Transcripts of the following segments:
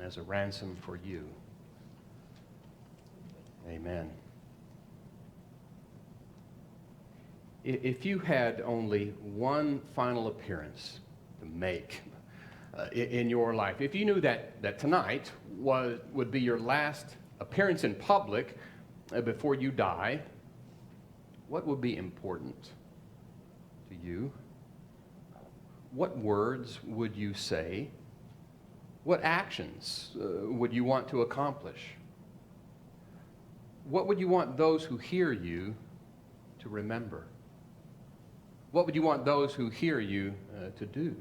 as a ransom for you. Amen. If you had only one final appearance to make in your life, if you knew that tonight would be your last appearance in public before you die, what would be important to you? What words would you say? What actions would you want to accomplish? What would you want those who hear you to remember? What would you want those who hear you to do?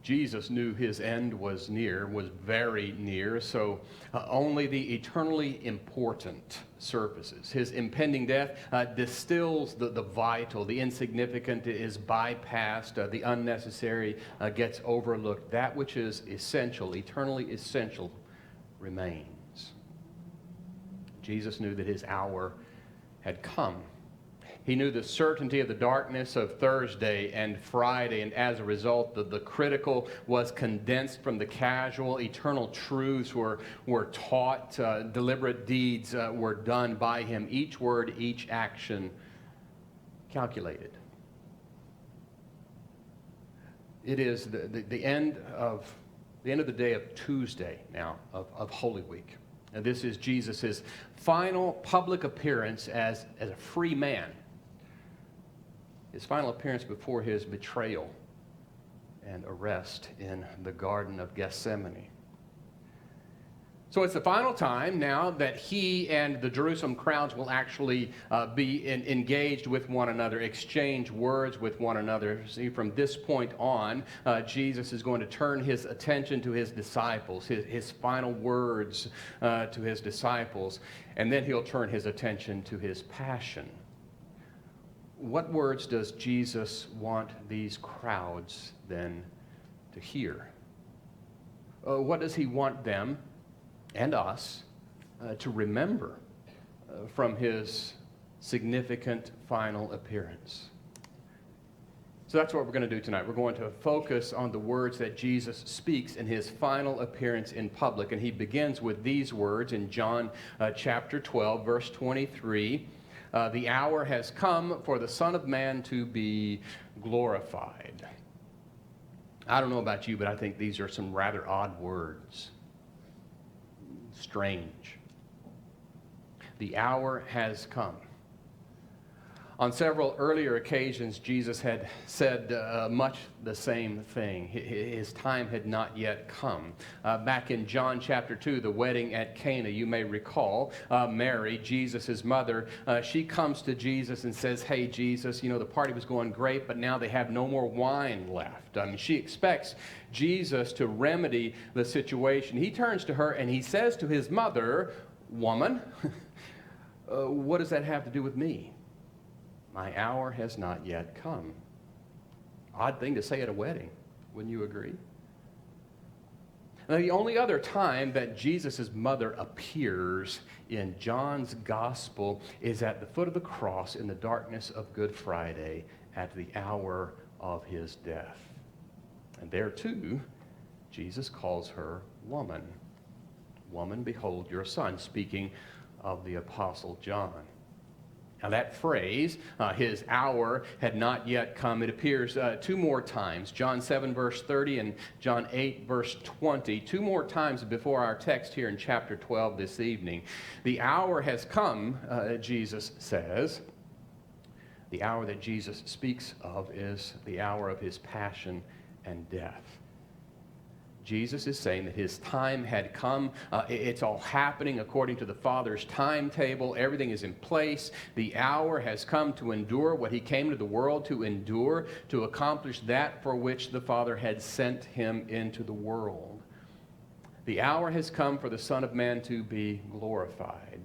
Jesus knew his end was near, was very near, so only the eternally important surfaces. His impending death distills the vital, the insignificant is bypassed, the unnecessary gets overlooked. That which is essential, eternally essential, remains. Jesus knew that his hour had come. He knew the certainty of the darkness of Thursday and Friday, and as a result, the critical was condensed from the casual. Eternal truths were taught. Deliberate deeds were done by him. Each word, each action calculated. It is the end of the day of Tuesday now, of Holy Week. And this is Jesus' final public appearance as a free man. His final appearance before his betrayal and arrest in the Garden of Gethsemane. So it's the final time now that he and the Jerusalem crowds will actually be engaged with one another, exchange words with one another. See, from this point on, Jesus is going to turn his attention to his disciples, his final words to his disciples, and then he'll turn his attention to his passion. What words does Jesus want these crowds then to hear? What does he want them and us to remember from his significant final appearance? So that's what we're going to do tonight. We're going to focus on the words that Jesus speaks in his final appearance in public. And he begins with these words in John chapter 12, verse 23. The hour has come for the Son of Man to be glorified. I don't know about you, but I think these are some rather odd words. Strange. The hour has come. On several earlier occasions, Jesus had said much the same thing. His time had not yet come. Back in John chapter 2, the wedding at Cana, you may recall, Mary, Jesus' mother, she comes to Jesus and says, "Hey, Jesus, the party was going great, but now they have no more wine left." She expects Jesus to remedy the situation. He turns to her and he says to his mother, "Woman, what does that have to do with me? My hour has not yet come." Odd thing to say at a wedding, wouldn't you agree? Now, the only other time that Jesus' mother appears in John's gospel is at the foot of the cross in the darkness of Good Friday at the hour of his death. And there too, Jesus calls her woman. "Woman, behold your son," speaking of the Apostle John. Now that phrase, his hour had not yet come, it appears two more times. John 7 verse 30 and John 8 verse 20. Two more times before our text here in chapter 12 this evening. The hour has come, Jesus says. The hour that Jesus speaks of is the hour of his passion and death. Jesus is saying that his time had come. It's all happening according to the Father's timetable. Everything is in place. The hour has come to endure what he came to the world to endure, to accomplish that for which the Father had sent him into the world. The hour has come for the Son of Man to be glorified.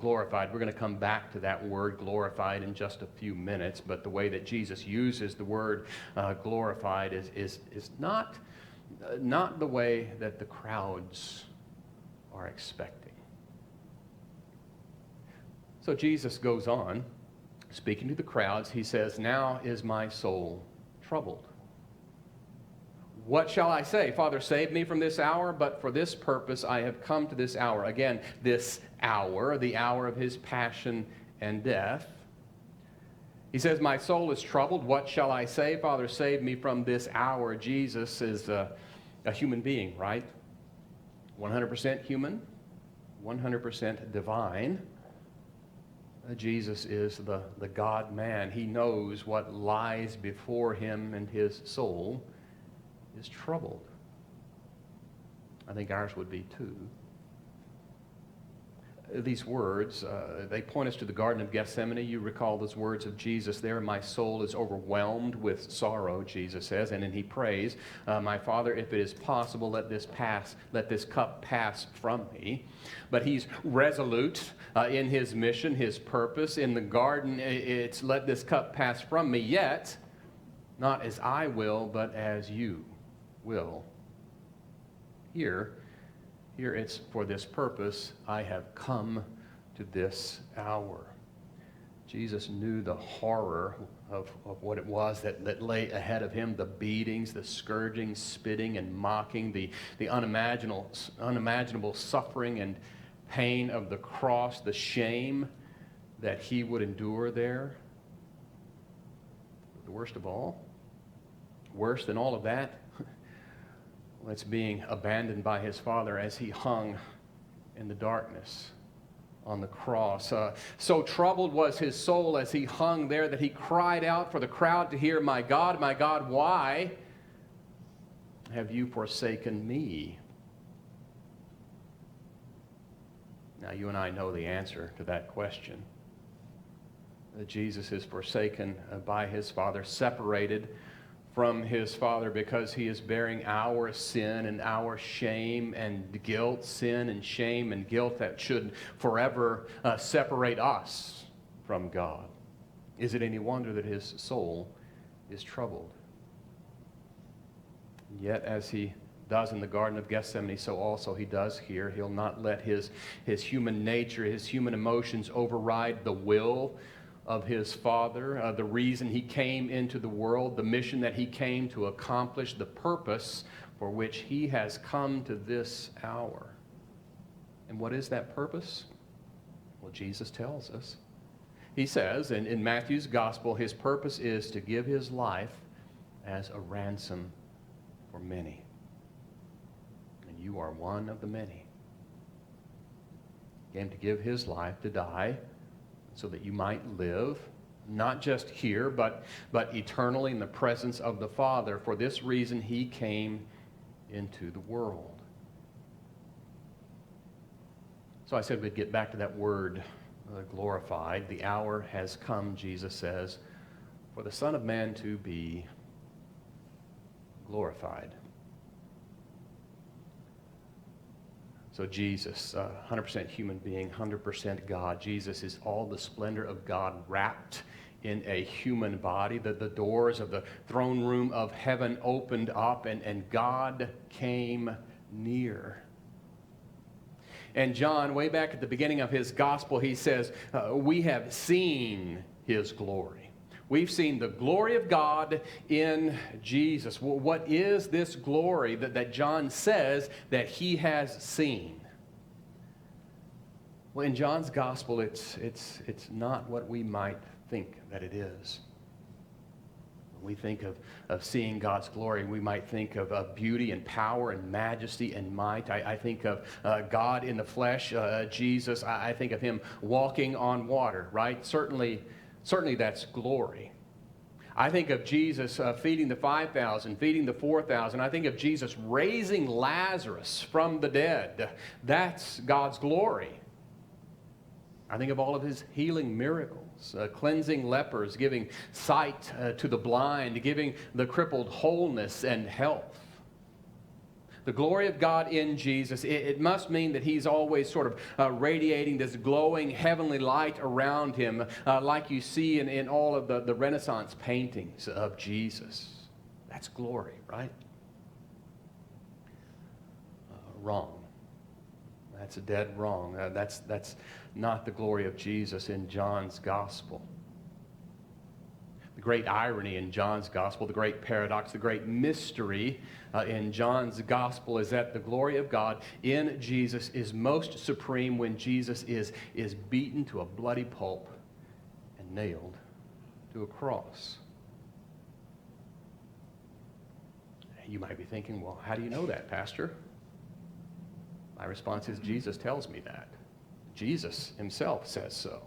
Glorified. We're going to come back to that word glorified in just a few minutes, but the way that Jesus uses the word glorified is not the way that the crowds are expecting. So Jesus goes on, speaking to the crowds. He says, "Now is my soul troubled. What shall I say? Father, save me from this hour, but for this purpose I have come to this hour. Again, this hour, the hour of his passion and death. He says, my soul is troubled. What shall I say? Father, save me from this hour. Jesus is a human being, right? 100% human, 100% divine. Jesus is the God-man. He knows what lies before him, and his soul is troubled. I think ours would be too. These words, they point us to the Garden of Gethsemane. You recall those words of Jesus there. My soul is overwhelmed with sorrow, Jesus says. And then he prays, my Father, if it is possible, let this cup pass from me. But he's resolute in his mission, his purpose. In the garden, it's let this cup pass from me, yet not as I will, but as you will. Here it's for this purpose I have come to this hour. Jesus knew the horror of what it was that lay ahead of him, the beatings, the scourging, spitting, and mocking, the unimaginable suffering and pain of the cross, the shame that he would endure there. The worst of all, worse than all of that, it's being abandoned by his Father as he hung in the darkness on the cross. So troubled was his soul as he hung there that he cried out for the crowd to hear, my God, why have you forsaken me? Now, you and I know the answer to that question. Jesus is forsaken by his Father, separated from his Father because he is bearing our sin and our shame and guilt, sin and shame and guilt that should forever separate us from God. Is it any wonder that his soul is troubled? Yet, as he does in the Garden of Gethsemane, so also he does here. He'll not let his human nature, his human emotions override the will of his Father, the reason he came into the world, the mission that he came to accomplish, the purpose for which he has come to this hour. And what is that purpose? Well, Jesus tells us. He says in Matthew's Gospel, his purpose is to give his life as a ransom for many. And you are one of the many. He came to give his life to die so that you might live, not just here, but eternally in the presence of the Father. For this reason, he came into the world. So I said we'd get back to that word, glorified. The hour has come, Jesus says, for the Son of Man to be glorified. So Jesus, 100% human being, 100% God. Jesus is all the splendor of God wrapped in a human body. The doors of the throne room of heaven opened up, and God came near. And John, way back at the beginning of his gospel, he says, we have seen his glory. We've seen the glory of God in Jesus. Well, what is this glory that John says that he has seen? Well, in John's gospel, it's not what we might think that it is. When we think of seeing God's glory, we might think of beauty and power and majesty and might. I think of God in the flesh, Jesus. I think of him walking on water, right? Certainly that's glory. I think of Jesus feeding the 5,000, feeding the 4,000. I think of Jesus raising Lazarus from the dead. That's God's glory. I think of all of his healing miracles, cleansing lepers, giving sight to the blind, giving the crippled wholeness and health. The glory of God in Jesus, it must mean that he's always sort of radiating this glowing heavenly light around him, like you see in all of the Renaissance paintings of Jesus. That's glory, right? Wrong. That's a dead wrong. That's not the glory of Jesus in John's gospel. The great irony in John's gospel, the great paradox, the great mystery in John's gospel is that the glory of God in Jesus is most supreme when Jesus is beaten to a bloody pulp and nailed to a cross. You might be thinking, well, how do you know that, Pastor? My response is, Jesus tells me that. Jesus himself says so.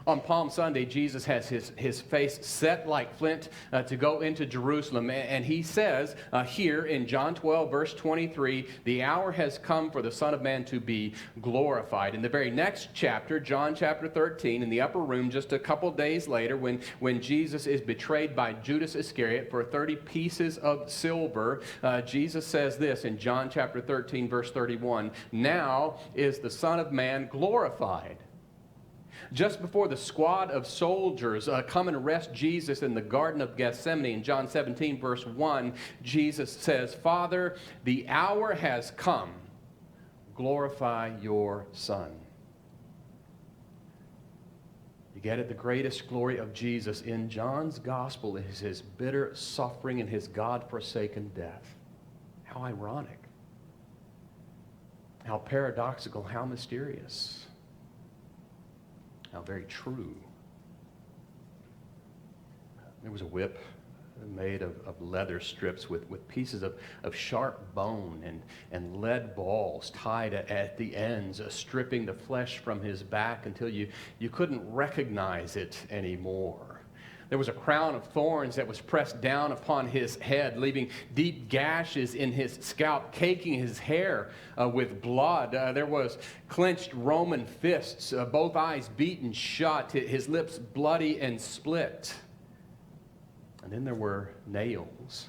On Palm Sunday, Jesus has his face set like flint to go into Jerusalem. And he says here in John 12, verse 23, the hour has come for the Son of Man to be glorified. In the very next chapter, John chapter 13, in the upper room, just a couple days later, when Jesus is betrayed by Judas Iscariot for 30 pieces of silver, Jesus says this in John chapter 13, verse 31, now is the Son of Man glorified. Just before the squad of soldiers come and arrest Jesus in the Garden of Gethsemane, in John 17, verse 1, Jesus says, Father, the hour has come. Glorify your Son. You get it? The greatest glory of Jesus in John's gospel is his bitter suffering and his God-forsaken death. How ironic. How paradoxical, how mysterious. How very true. There was a whip made of leather strips with pieces of sharp bone and lead balls tied at the ends, stripping the flesh from his back until you couldn't recognize it anymore. There was a crown of thorns that was pressed down upon his head, leaving deep gashes in his scalp, caking his hair with blood. There was clenched Roman fists, both eyes beaten shut, his lips bloody and split. And then there were nails,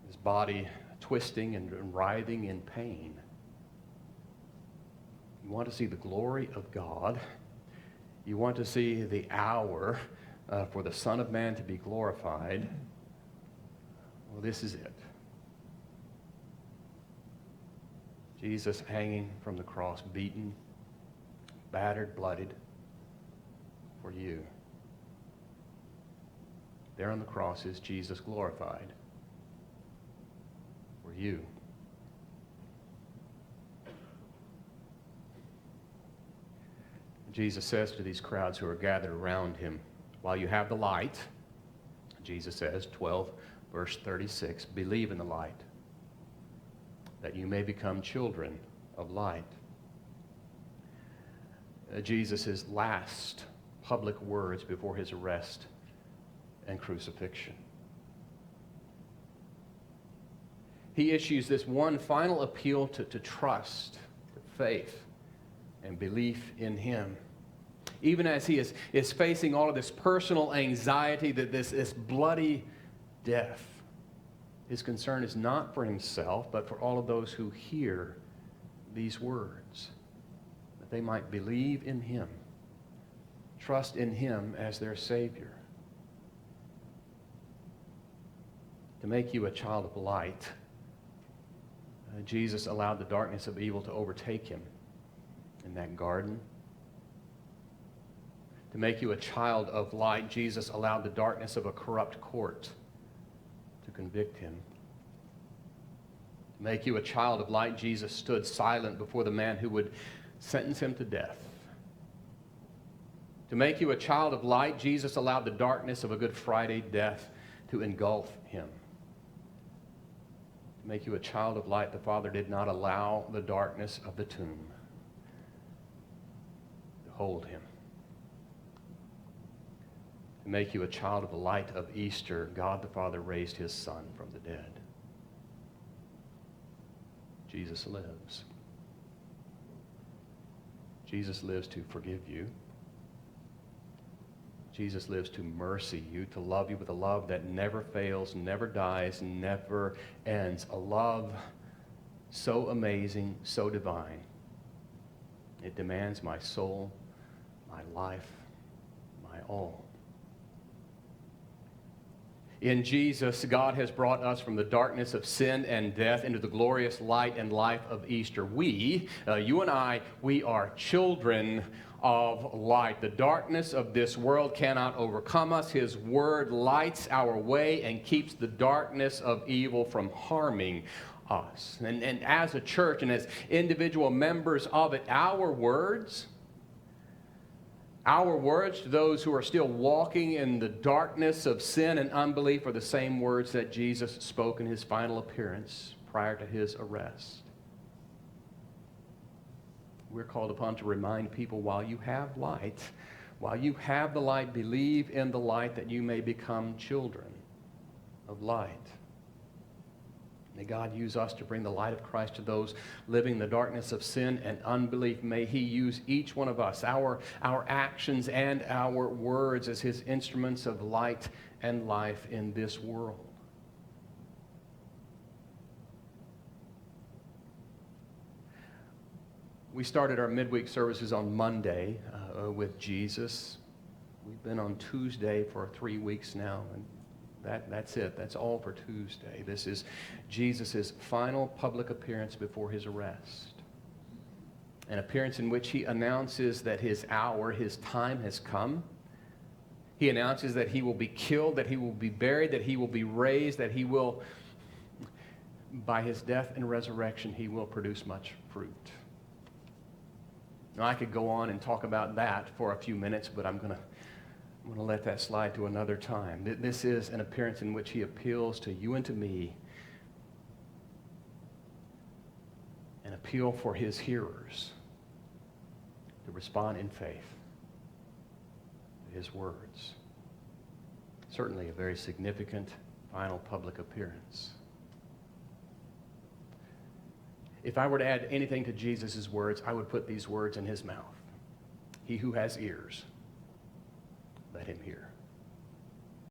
his body twisting and writhing in pain. You want to see the glory of God? You want to see the hour for the Son of Man to be glorified? Well, this is it. Jesus hanging from the cross, beaten, battered, bloodied for you. There on the cross is Jesus glorified for you. Jesus says to these crowds who are gathered around him, while you have the light, Jesus says, 12, verse 36, believe in the light, that you may become children of light. Jesus' last public words before his arrest and crucifixion. He issues this one final appeal to trust, to faith, and belief in him. Even as he is facing all of this personal anxiety, that this bloody death, his concern is not for himself, but for all of those who hear these words, that they might believe in him, trust in him as their Savior. To make you a child of light, Jesus allowed the darkness of evil to overtake him in that garden. To make you a child of light, Jesus allowed the darkness of a corrupt court to convict him. To make you a child of light, Jesus stood silent before the man who would sentence him to death. To make you a child of light, Jesus allowed the darkness of a Good Friday death to engulf him. To make you a child of light, the Father did not allow the darkness of the tomb to hold him. To make you a child of the light of Easter, God the Father raised his Son from the dead. Jesus lives. Jesus lives to forgive you. Jesus lives to mercy you, to love you with a love that never fails, never dies, never ends. A love so amazing, so divine. It demands my soul, my life, my all. In Jesus, God has brought us from the darkness of sin and death into the glorious light and life of Easter. We, you and I, we are children of light. The darkness of this world cannot overcome us. His word lights our way and keeps the darkness of evil from harming us. And as a church and as individual members of it, our words to those who are still walking in the darkness of sin and unbelief are the same words that Jesus spoke in his final appearance prior to his arrest. We're called upon to remind people, while you have light, while you have the light, believe in the light that you may become children of light. May God use us to bring the light of Christ to those living in the darkness of sin and unbelief. May he use each one of us, our actions and our words, as his instruments of light and life in this world. We started our midweek services on Monday with Jesus. We've been on Tuesday for 3 weeks now, and that's it. That's all for Tuesday. This is Jesus' final public appearance before his arrest. An appearance in which he announces that his hour, his time has come. He announces that he will be killed, that he will be buried, that he will be raised, that he will, by his death and resurrection, he will produce much fruit. Now, I could go on and talk about that for a few minutes, but I'm going to let that slide to another time. This is an appearance in which he appeals to you and to me, an appeal for his hearers to respond in faith to his words. Certainly a very significant final public appearance. If I were to add anything to Jesus' words, I would put these words in his mouth. He who has ears, let him hear.